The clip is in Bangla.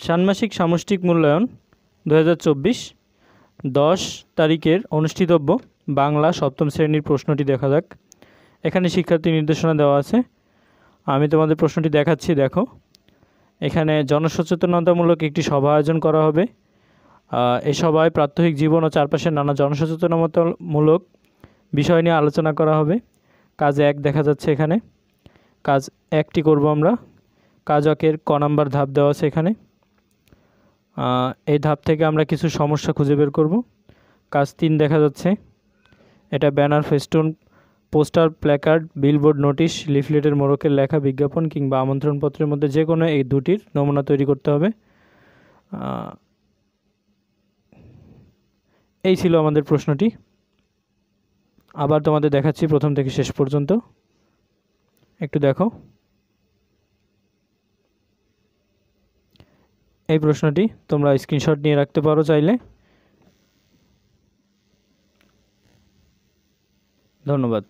ষান্মাসিক সামষ্টিক মূল্যায়ন 2024 10 তারিখের অনুষ্ঠিতব্য বাংলা সপ্তম শ্রেণীর প্রশ্নটি দেখা যাক। এখানে শিক্ষার্থী নির্দেশনা দেওয়া আছে, আমি তোমাদের প্রশ্নটি দেখাচ্ছি। দেখো, এখানে জনসচেতনতামূলক একটি সভা আয়োজন করা হবে। এই সভায় প্রাত্যহিক জীবন ও চারপাশের নানা জনসচেতনতামূলক বিষয় নিয়ে আলোচনা করা হবে। কাজ 1 দেখা যাচ্ছে এখানে। কাজ 1টি করব আমরা। কাজ 1-এর ক নাম্বার ধাপ দেওয়া আছে এখানে। এই ধাপ থেকে আমরা কিছু সমস্যা খুঁজে বের করব। কাজ 3 দেখা যাচ্ছে, এটা banner, festoon, poster, placard, billboard, notice, লিফলেটের মোড়কের লেখা, বিজ্ঞাপন কিংবা আমন্ত্রণপত্রের মধ্যে যে কোনো এই দুটির নমুনা তৈরি করতে হবে। এই ছিল আমাদের প্রশ্নটি। আবার তোমাদের দেখাচ্ছি প্রথম থেকে শেষ পর্যন্ত, একটু দেখো। এই প্রশ্নটি তোমরা স্ক্রিনশট নিয়ে রাখতে পারো চাইলে। ধন্যবাদ।